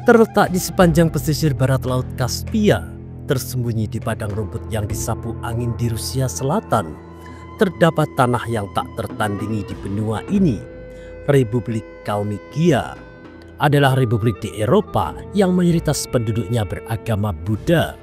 Terletak di sepanjang pesisir barat Laut Kaspia, tersembunyi di padang rumput yang disapu angin di Rusia Selatan, terdapat tanah yang tak tertandingi di benua ini. Republik Kalmikia adalah republik di Eropa yang mayoritas penduduknya beragama Buddha.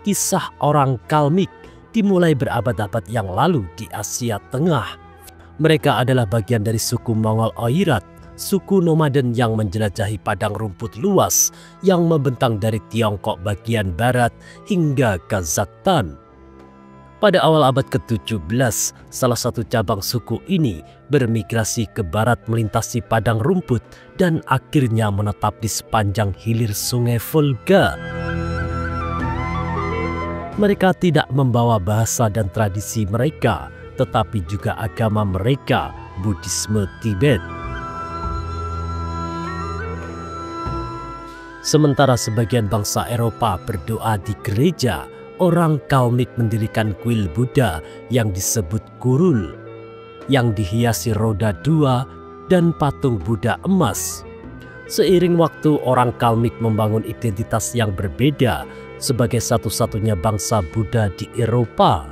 Kisah orang Kalmik dimulai berabad-abad yang lalu di Asia Tengah. Mereka adalah bagian dari suku Mongol Oirat, suku nomaden yang menjelajahi padang rumput luas yang membentang dari Tiongkok bagian barat hingga Kazakhstan. Pada awal abad ke-17, salah satu cabang suku ini bermigrasi ke barat melintasi padang rumput dan akhirnya menetap di sepanjang hilir sungai Volga. Mereka tidak membawa bahasa dan tradisi mereka, tetapi juga agama mereka, Buddhisme Tibet. Sementara sebagian bangsa Eropa berdoa di gereja, orang Kalmik mendirikan kuil Buddha yang disebut Kurul, yang dihiasi roda dua dan patung Buddha emas. Seiring waktu, orang Kalmik membangun identitas yang berbeda sebagai satu-satunya bangsa Buddha di Eropa.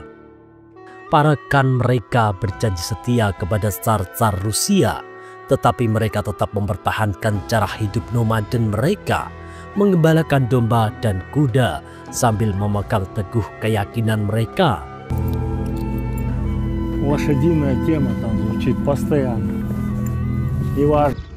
Para Khan mereka berjanji setia kepada Tsar-Tsar Rusia, tetapi mereka tetap mempertahankan cara hidup nomaden mereka, mengembalakan domba dan kuda sambil memegang teguh keyakinan mereka. Лошадиная тема там звучит постоянно. И важно.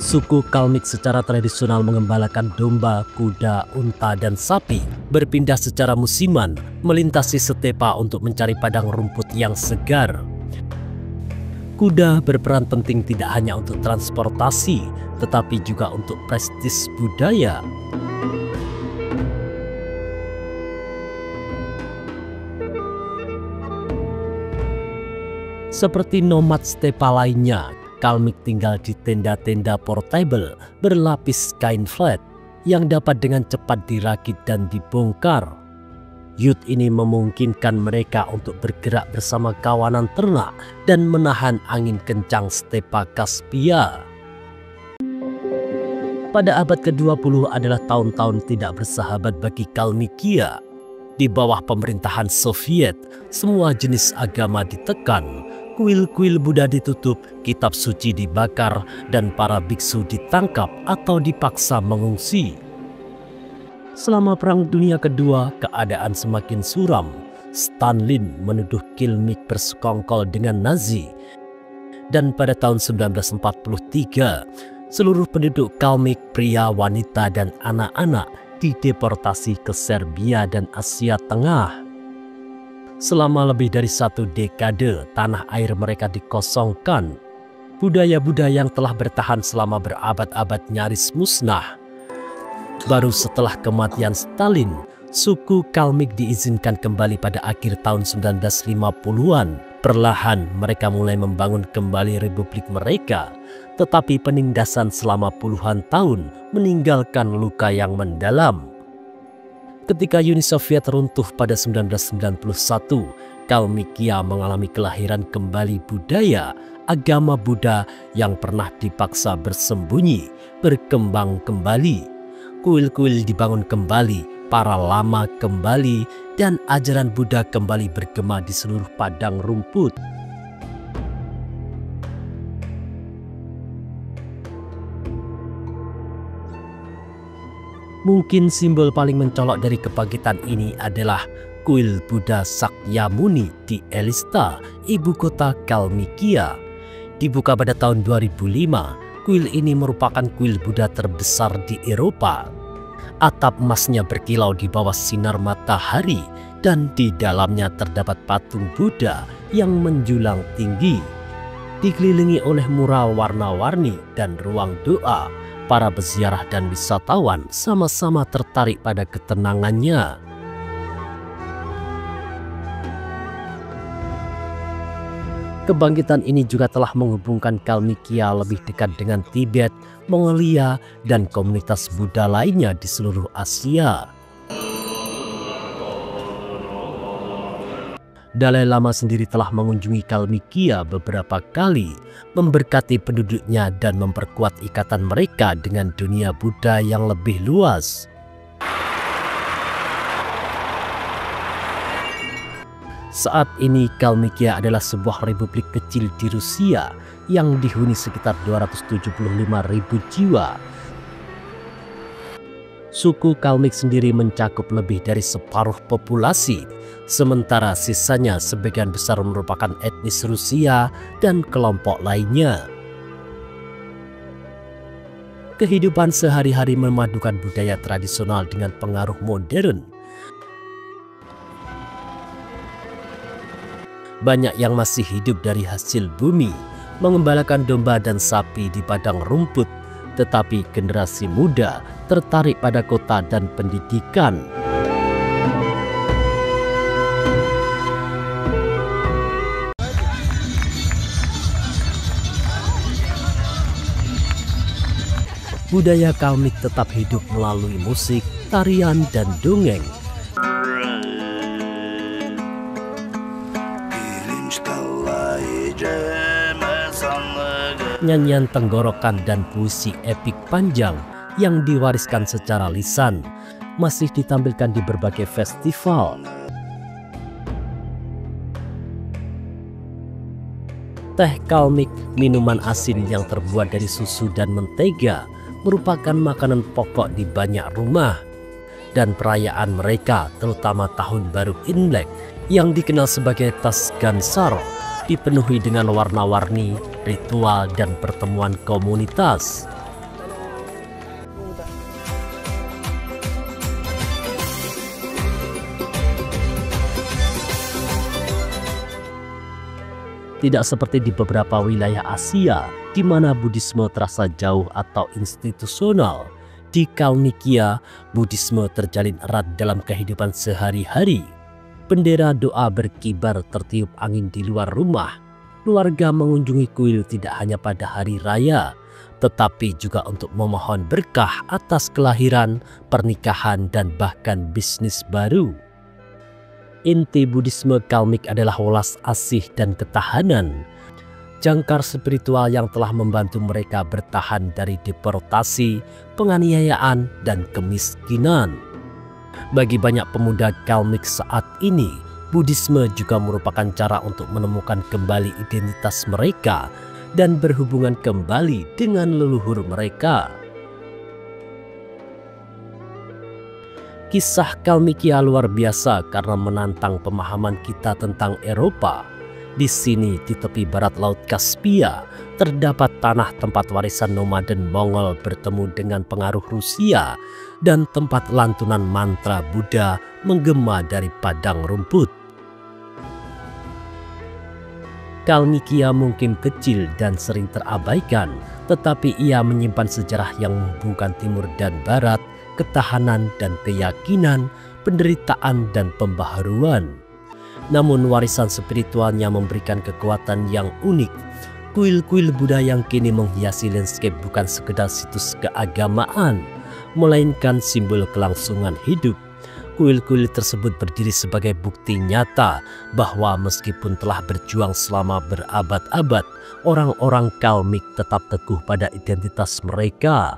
Suku Kalmik secara tradisional mengembalakan domba, kuda, unta, dan sapi, berpindah secara musiman, melintasi stepa untuk mencari padang rumput yang segar. Kuda berperan penting tidak hanya untuk transportasi, tetapi juga untuk prestis budaya. Seperti nomad stepa lainnya, Kalmik tinggal di tenda-tenda portable berlapis kain flat yang dapat dengan cepat dirakit dan dibongkar. Yut ini memungkinkan mereka untuk bergerak bersama kawanan ternak dan menahan angin kencang stepa Kaspia. Pada abad ke-20 adalah tahun-tahun tidak bersahabat bagi Kalmikia. Di bawah pemerintahan Soviet, semua jenis agama ditekan. Kuil-kuil Buddha ditutup, kitab suci dibakar, dan para biksu ditangkap atau dipaksa mengungsi. Selama Perang Dunia Kedua, keadaan semakin suram. Stalin menuduh Kalmik bersekongkol dengan Nazi. Dan pada tahun 1943, seluruh penduduk Kalmik, pria, wanita, dan anak-anak dideportasi ke Serbia dan Asia Tengah. Selama lebih dari 1 dekade, tanah air mereka dikosongkan. Budaya-budaya yang telah bertahan selama berabad-abad nyaris musnah. Baru setelah kematian Stalin, suku Kalmik diizinkan kembali pada akhir tahun 1950-an. Perlahan mereka mulai membangun kembali republik mereka, tetapi penindasan selama puluhan tahun meninggalkan luka yang mendalam. Ketika Uni Soviet runtuh pada 1991, Kalmikia mengalami kelahiran kembali budaya, agama Buddha yang pernah dipaksa bersembunyi, berkembang kembali. Kuil-kuil dibangun kembali, para lama kembali, dan ajaran Buddha kembali bergema di seluruh padang rumput. Mungkin simbol paling mencolok dari kebangkitan ini adalah kuil Buddha Sakyamuni di Elista, ibu kota Kalmikia. Dibuka pada tahun 2005, kuil ini merupakan kuil Buddha terbesar di Eropa. Atap emasnya berkilau di bawah sinar matahari dan di dalamnya terdapat patung Buddha yang menjulang tinggi. Dikelilingi oleh mural warna-warni dan ruang doa, para peziarah dan wisatawan sama-sama tertarik pada ketenangannya. Kebangkitan ini juga telah menghubungkan Kalmykia lebih dekat dengan Tibet, Mongolia, dan komunitas Buddha lainnya di seluruh Asia. Dalai Lama sendiri telah mengunjungi Kalmykia beberapa kali, memberkati penduduknya dan memperkuat ikatan mereka dengan dunia Buddha yang lebih luas. Saat ini Kalmykia adalah sebuah republik kecil di Rusia yang dihuni sekitar 275.000 jiwa. Suku Kalmyk sendiri mencakup lebih dari separuh populasi, sementara sisanya sebagian besar merupakan etnis Rusia dan kelompok lainnya. Kehidupan sehari-hari memadukan budaya tradisional dengan pengaruh modern. Banyak yang masih hidup dari hasil bumi, mengembalakan domba dan sapi di padang rumput, tetapi generasi muda tertarik pada kota dan pendidikan. Budaya Kalmyk tetap hidup melalui musik, tarian, dan dongeng. Nyanyian tenggorokan dan puisi epik panjang yang diwariskan secara lisan masih ditampilkan di berbagai festival. Teh Kalmyk, minuman asin yang terbuat dari susu dan mentega, merupakan makanan pokok di banyak rumah. Dan perayaan mereka, terutama Tahun Baru Imlek yang dikenal sebagai Tas Gansaro, dipenuhi dengan warna-warni, ritual, dan pertemuan komunitas. Tidak seperti di beberapa wilayah Asia, di mana Buddhisme terasa jauh atau institusional, di Kalmykia, Buddhisme terjalin erat dalam kehidupan sehari-hari. Bendera doa berkibar tertiup angin di luar rumah. Keluarga mengunjungi kuil tidak hanya pada hari raya, tetapi juga untuk memohon berkah atas kelahiran, pernikahan, dan bahkan bisnis baru. Inti Buddhisme Kalmyk adalah welas asih dan ketahanan. Jangkar spiritual yang telah membantu mereka bertahan dari deportasi, penganiayaan, dan kemiskinan. Bagi banyak pemuda Kalmyk saat ini, Buddhisme juga merupakan cara untuk menemukan kembali identitas mereka dan berhubungan kembali dengan leluhur mereka. Kisah Kalmykia luar biasa karena menantang pemahaman kita tentang Eropa. Di sini, di tepi barat Laut Kaspia, terdapat tanah tempat warisan nomaden Mongol bertemu dengan pengaruh Rusia dan tempat lantunan mantra Buddha menggema dari padang rumput. Kalmykia mungkin kecil dan sering terabaikan, tetapi ia menyimpan sejarah yang menghubungkan timur dan barat, ketahanan dan keyakinan, penderitaan dan pembaharuan. Namun warisan spiritualnya memberikan kekuatan yang unik. Kuil-kuil Buddha yang kini menghiasi landscape bukan sekedar situs keagamaan, melainkan simbol kelangsungan hidup. Kuil-kuil tersebut berdiri sebagai bukti nyata bahwa meskipun telah berjuang selama berabad-abad, orang-orang Kalmyk tetap teguh pada identitas mereka.